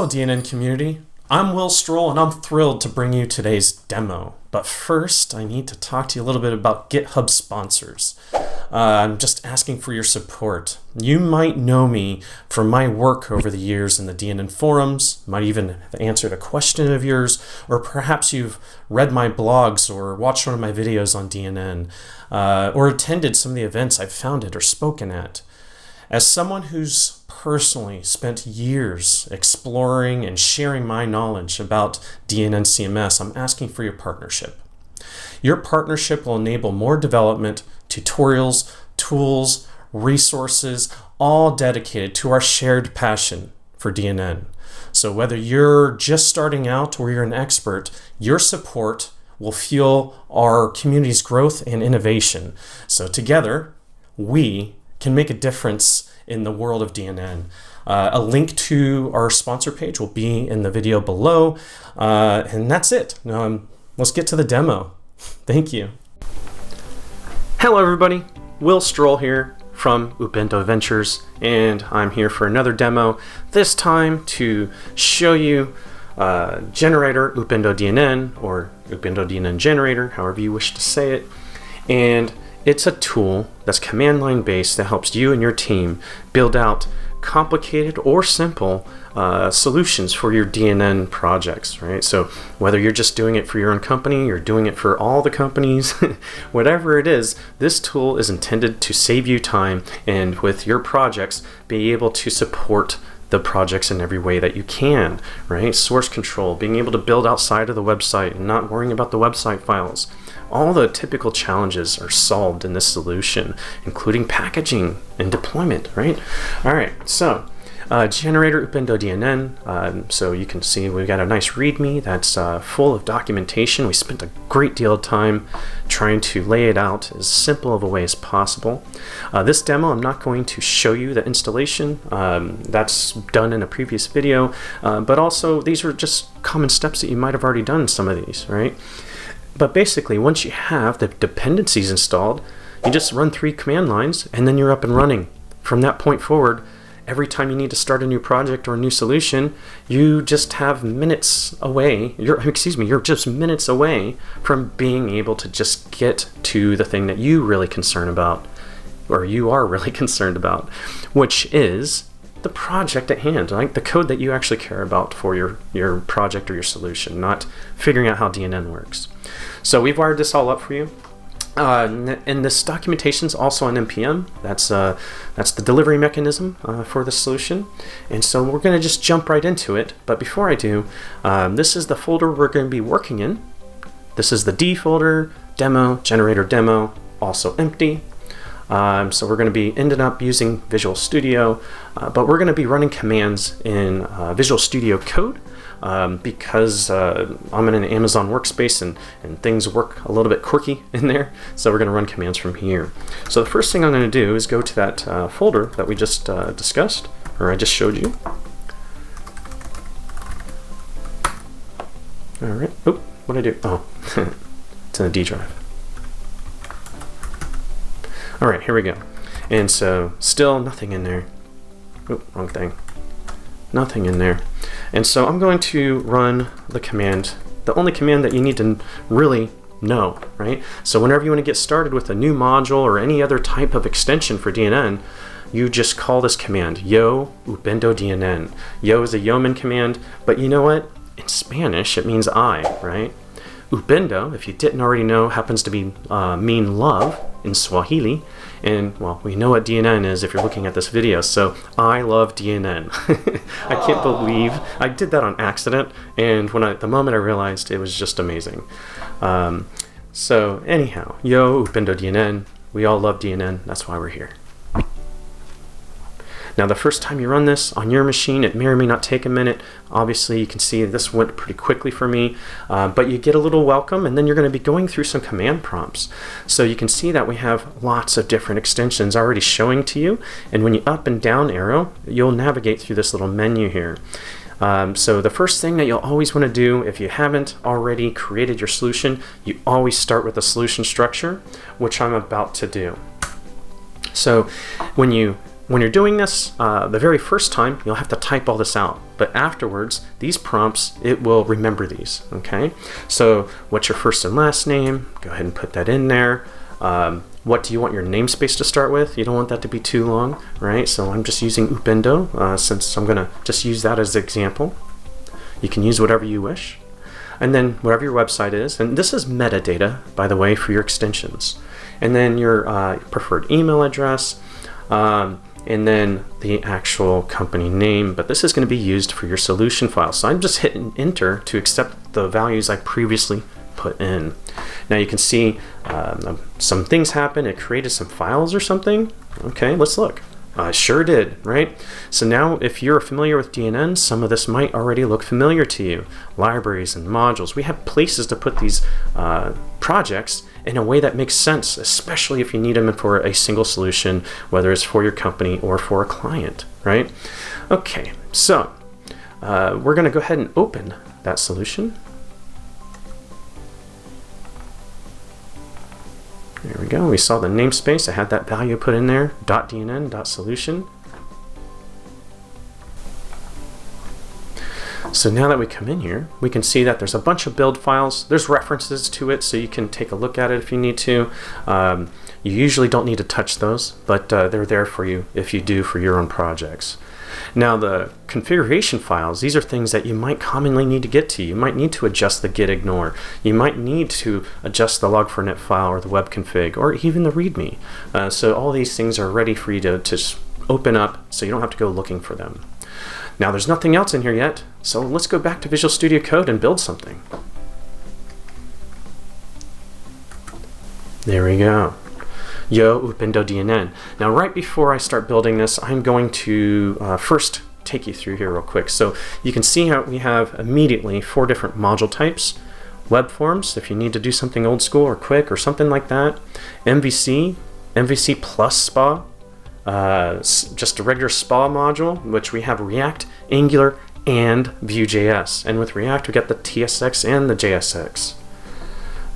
Hello DNN community, I'm Will Stroll and I'm thrilled to bring you today's demo. But first, I need to talk to you a little bit about GitHub sponsors. I'm just asking for your support. You might know me from my work over the years in the DNN forums, might even have answered a question of yours, or perhaps you've read my blogs or watched one of my videos on DNN, or attended some of the events I've founded or spoken at. As someone who's personally spent years exploring and sharing my knowledge about DNN CMS, I'm asking for your partnership. Your partnership will enable more development, tutorials, tools, resources, all dedicated to our shared passion for DNN. So whether you're just starting out or you're an expert, your support will fuel our community's growth and innovation. So together, we can make a difference in the world of DNN. A link to our sponsor page will be in the video below. And that's it. Let's get to the demo. Thank you. Hello everybody, Will Stroll here from Upendo Ventures, and I'm here for another demo, this time to show you Generator UpendoDNN, or UpendoDNN Generator, however you wish to say it. And it's a tool that's command line based that helps you and your team build out complicated or simple solutions for your DNN projects, right? So whether you're just doing it for your own company, you're doing it for all the companies, whatever it is, this tool is intended to save you time and with your projects be able to support the projects in every way that you can, right? Source control, being able to build outside of the website and not worrying about the website files. All the typical challenges are solved in this solution, including packaging and deployment, right? All right, so Generator UpendoDNN. So you can see we've got a nice README that's full of documentation. We spent a great deal of time trying to lay it out as simple of a way as possible. This demo, I'm not going to show you the installation. That's done in a previous video, but also these are just common steps that you might have already done in some of these, right? But basically, once you have the dependencies installed, you just run 3 command lines and then you're up and running. From that point forward, every time you need to start a new project or a new solution, you just have minutes away, you're just minutes away from being able to just get to the thing that you really concern about, or you are really concerned about, which is the project at hand, like the code that you actually care about for your project or your solution, not figuring out how DNN works. So we've wired this all up for you. And this documentation is also on NPM. That's the delivery mechanism for the solution. And so we're going to just jump right into it. But before I do, this is the folder we're going to be working in. This is the D folder, demo, generator demo, also empty. So we're going to be ending up using Visual Studio, but we're going to be running commands in Visual Studio Code because I'm in an Amazon workspace and things work a little bit quirky in there. So we're going to run commands from here. So the first thing I'm going to do is go to that folder that we just discussed, or I just showed you. All right. Oop, what did I do? Oh, it's in the D drive. All right, here we go. And so still nothing in there. Oop, wrong thing. Nothing in there. And so I'm going to run the command, the only command that you need to really know, right? So whenever you want to get started with a new module or any other type of extension for DNN, you just call this command, yo UpendoDNN. Yo is a yeoman command, but you know what? In Spanish, it means I, right? Upendo, if you didn't already know, happens to be mean love in Swahili, and well, we know what DNN is if you're looking at this video, so I love DNN. I can't believe I did that on accident, and the moment I realized, it was just amazing. So anyhow, yo UpendoDNN, we all love DNN, that's why we're here. Now the first time you run this on your machine, it may or may not take a minute. Obviously you can see this went pretty quickly for me, but you get a little welcome and then you're going to be going through some command prompts. So you can see that we have lots of different extensions already showing to you, and when you up and down arrow, you'll navigate through this little menu here. So the first thing that you'll always want to do, if you haven't already created your solution, you always start with a solution structure, which I'm about to do. So when you when you're doing this, the very first time, you'll have to type all this out. But afterwards, these prompts, it will remember these, okay? So what's your first and last name? Go ahead and put that in there. What do you want your namespace to start with? You don't want that to be too long, right? So I'm just using Upendo, since I'm gonna just use that as an example. You can use whatever you wish. And then whatever your website is, and this is metadata, by the way, for your extensions. And then your preferred email address, and then the actual company name, but this is going to be used for your solution file. So I'm just hitting enter to accept the values I previously put in. Now you can see some things happen. It created some files or something. Okay, let's look. Sure did, right? So now if you're familiar with DNN, some of this might already look familiar to you. Libraries and modules. We have places to put these projects in a way that makes sense, especially if you need them for a single solution, whether it's for your company or for a client, right? Okay, so we're going to go ahead and open that solution. There we go. We saw the namespace. I had that value put in there, .dnn.solution. So now that we come in here, we can see that there's a bunch of build files. There's references to it, so you can take a look at it if you need to. You usually don't need to touch those, but they're there for you if you do for your own projects. Now the configuration files, these are things that you might commonly need to get to. You might need to adjust the git ignore. You might need to adjust the log4net file or the web config or even the readme. So all these things are ready for you to just open up so you don't have to go looking for them. Now there's nothing else in here yet, so let's go back to Visual Studio Code and build something. There we go. Yo, UpendoDNN. Now right before I start building this, I'm going to first take you through here real quick. So you can see how we have immediately 4 different module types. Web forms, if you need to do something old school or quick or something like that. MVC, MVC plus SPA, just a regular SPA module, which we have React, Angular, and VueJS. And with React, we got the TSX and the JSX.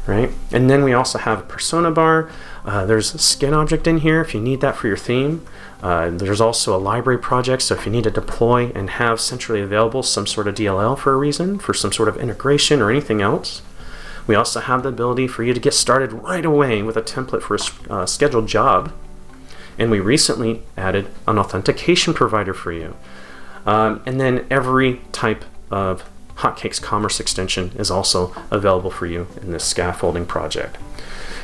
Right? And then we also have a persona bar. There's a skin object in here if you need that for your theme. There's also a library project, so if you need to deploy and have centrally available some sort of DLL for a reason, for some sort of integration or anything else. We also have the ability for you to get started right away with a template for a scheduled job. And we recently added an authentication provider for you. And then every type of Hotcakes Commerce extension is also available for you in this scaffolding project.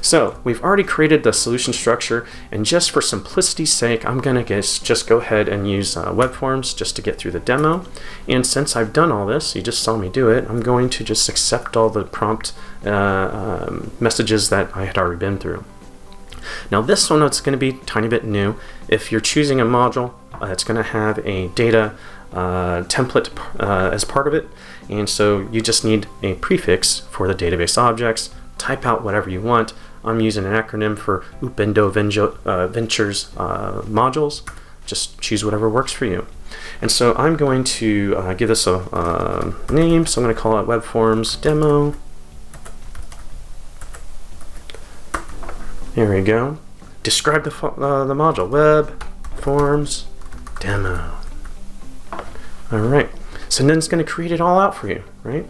So we've already created the solution structure, and just for simplicity's sake, I'm going to just go ahead and use web forms just to get through the demo. And since I've done all this, you just saw me do it, I'm going to just accept all the prompt messages that I had already been through. Now this one, it's going to be a tiny bit new. If you're choosing a module, it's going to have a data template as part of it, and so you just need a prefix for the database objects. Type out whatever you want. I'm using an acronym for Upendo Ventures modules. Just choose whatever works for you. And so I'm going to give this a name, so I'm going to call it Web Forms Demo. There we go. Describe the module, Web Forms Demo. All right, so then it's going to create it all out for you, right?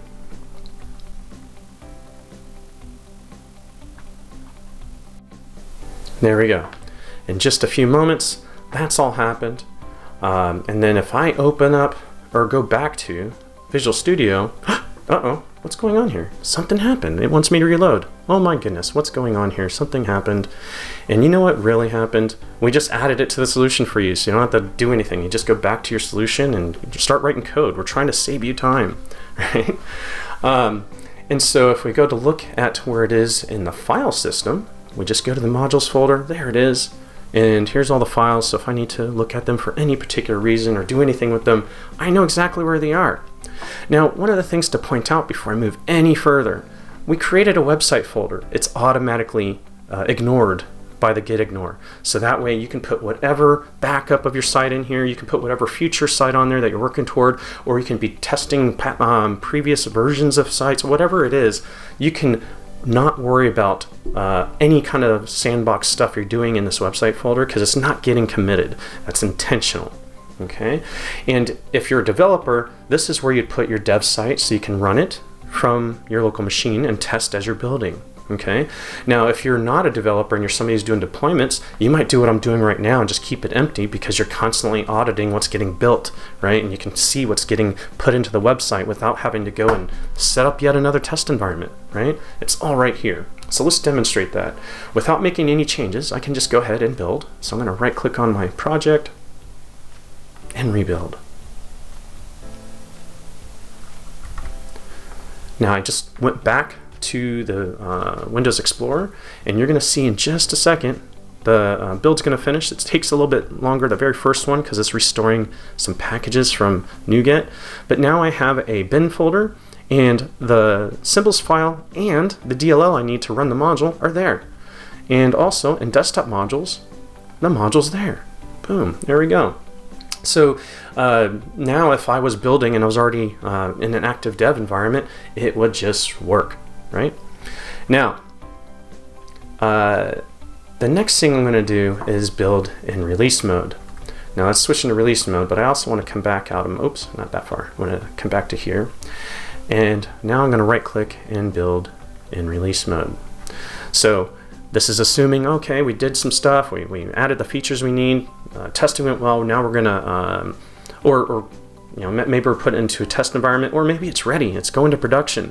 There we go. In just a few moments, that's all happened. And then if I open up or go back to Visual Studio, uh-oh, what's going on here? Something happened. It wants me to reload. Oh my goodness, what's going on here? Something happened. And you know what really happened? We just added it to the solution for you, so you don't have to do anything. You just go back to your solution and start writing code. We're trying to save you time, right? And so if we go to look at where it is in the file system, we just go to the modules folder. There it is. And here's all the files, so if I need to look at them for any particular reason or do anything with them, I know exactly where they are. Now, one of the things to point out before I move any further, we created a website folder. It's automatically ignored by the git ignore. So that way you can put whatever backup of your site in here, you can put whatever future site on there that you're working toward, or you can be testing previous versions of sites, whatever it is, you can not worry about any kind of sandbox stuff you're doing in this website folder, because it's not getting committed. That's intentional. Okay, and if you're a developer, this is where you'd put your dev site so you can run it from your local machine and test as you're building. Okay, now if you're not a developer and you're somebody who's doing deployments, you might do what I'm doing right now and just keep it empty, because you're constantly auditing what's getting built, right? And you can see what's getting put into the website without having to go and set up yet another test environment, right? It's all right here. So let's demonstrate that. Without making any changes, I can just go ahead and build. So I'm going to right click on my project and rebuild. Now I just went back to the Windows Explorer, and you're going to see in just a second the build's going to finish. It takes a little bit longer, the very first one, because it's restoring some packages from NuGet. But now I have a bin folder, and the symbols file and the DLL I need to run the module are there. And also in desktop modules, the module's there. Boom, there we go. So now if I was building and I was already in an active dev environment, it would just work, right? Now, the next thing I'm going to do is build in release mode. Now let's switch into release mode, but I also want to come back out of, oops, not that far. I want to come back to here. And now I'm going to right click and build in release mode. So this is assuming, okay, we did some stuff, we added the features we need, testing went well, now we're gonna, or you know, maybe we're put into a test environment, or maybe it's ready, it's going to production,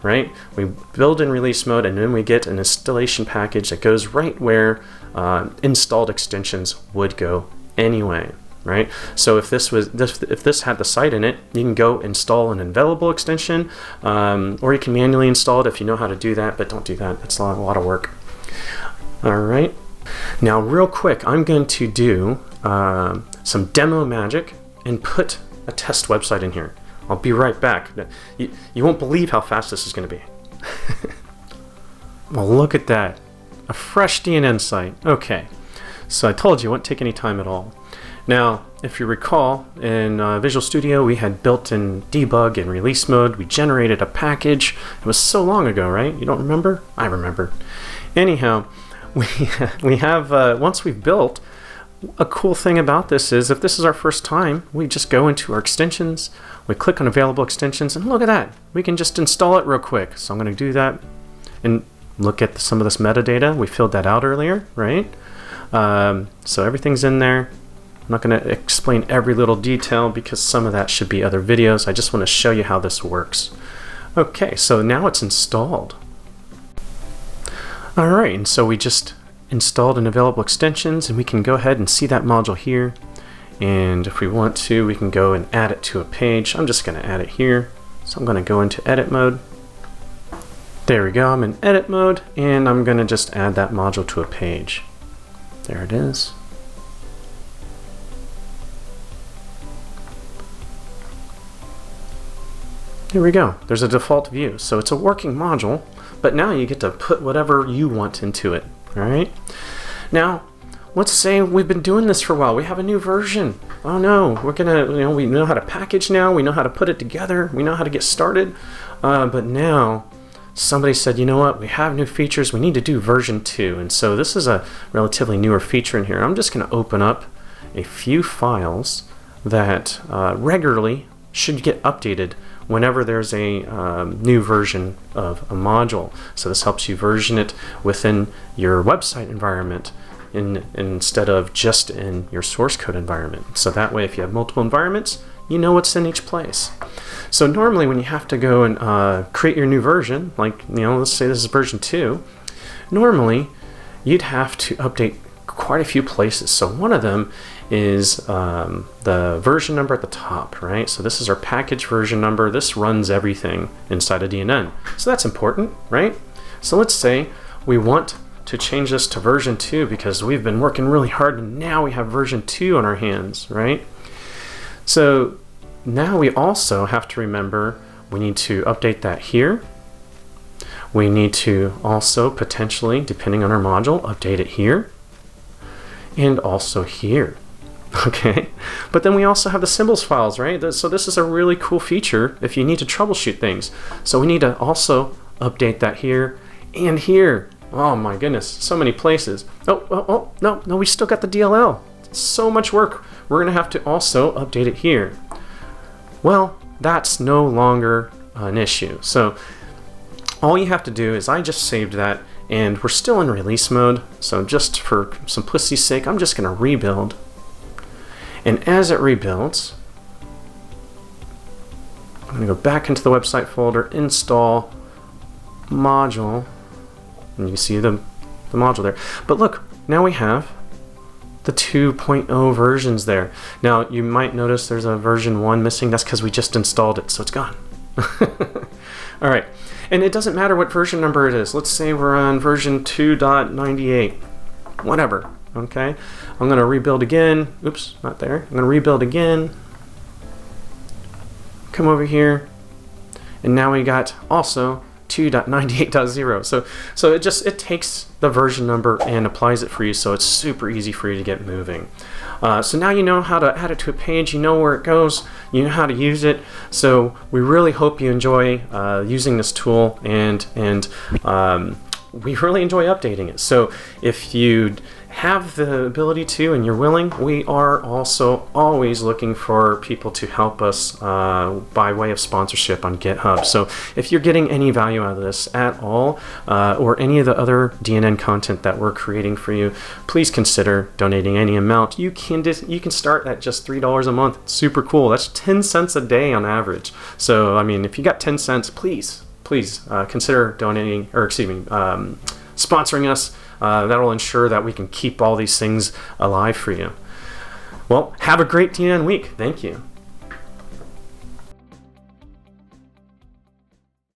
right? We build in release mode, and then we get an installation package that goes right where installed extensions would go anyway, right? So if this had the site in it, you can go install an available extension, or you can manually install it if you know how to do that, but don't do that, it's a lot of work. All right, now real quick, I'm going to do some demo magic and put a test website in here. I'll be right back. You won't believe how fast this is going to be. Well, look at that, a fresh DNN site. Okay, so I told you it won't take any time at all. Now, if you recall, in Visual Studio, we had built-in debug in release mode. We generated a package. It was so long ago, right? You don't remember? I remember. Anyhow, we have, once we've built, a cool thing about this is if this is our first time, we just go into our extensions, we click on available extensions, and look at that. We can just install it real quick. So I'm going to do that and look at some of this metadata. We filled that out earlier, right? So everything's in there. I'm not going to explain every little detail because some of that should be other videos. I just want to show you how this works. Okay, so now it's installed. All right, and so we just installed an available extensions, and we can go ahead and see that module here. And if we want to, we can go and add it to a page. I'm just going to add it here. So I'm going to go into edit mode. There we go, I'm in edit mode, and I'm going to just add that module to a page. There it is. Here we go. There's a default view. So it's a working module, but now you get to put whatever you want into it. All right. Now, let's say we've been doing this for a while. We have a new version. Oh no, we're gonna, we know how to package now. We know how to put it together. We know how to get started. But now somebody said, you know what? We have new features. We need to do version 2. And so this is a relatively newer feature in here. I'm just going to open up a few files that regularly should get updated whenever there's a new version of a module. So this helps you version it within your website environment instead of just in your source code environment. So that way, if you have multiple environments, you know what's in each place. So normally when you have to go and create your new version, like, let's say this is version 2, normally you'd have to update quite a few places. So one of them is the version number at the top, right? So this is our package version number. This runs everything inside of DNN. So that's important, right? So let's say we want to change this to version 2 because we've been working really hard and now we have version 2 on our hands, right? So now we also have to remember we need to update that here. We need to also potentially, depending on our module, update it here and also here. Okay, but then we also have the symbols files, right? So this is a really cool feature if you need to troubleshoot things. So we need to also update that here and here. Oh my goodness, so many places. Oh, no, we still got the DLL. So much work. We're gonna have to also update it here. Well, that's no longer an issue. So all you have to do is, I just saved that, and we're still in release mode. So just for simplicity's sake, I'm just gonna rebuild. And as it rebuilds, I'm gonna go back into the website folder, install module, and you see the module there. But look, now we have the 2.0 versions there. Now you might notice there's a version 1 missing. That's because we just installed it, so it's gone. All right, and it doesn't matter what version number it is. Let's say we're on version 2.98, whatever. Okay, I'm gonna rebuild again. Oops, not there. I'm gonna rebuild again. Come over here, and now we got also 2.98.0. So it takes the version number and applies it for you, so it's super easy for you to get moving. So now you know how to add it to a page, you know where it goes, you know how to use it. So we really hope you enjoy using this tool, and we really enjoy updating it. So if you have the ability to and you're willing, we are also always looking for people to help us by way of sponsorship on GitHub. So if you're getting any value out of this at all, or any of the other DNN content that we're creating for you, please consider donating any amount. You can start at just $3 a month. It's super cool. That's 10 cents a day on average. So I mean, if you got 10 cents, please consider donating, or sponsoring us. That'll ensure that we can keep all these things alive for you. Well, have a great DNN week. Thank you.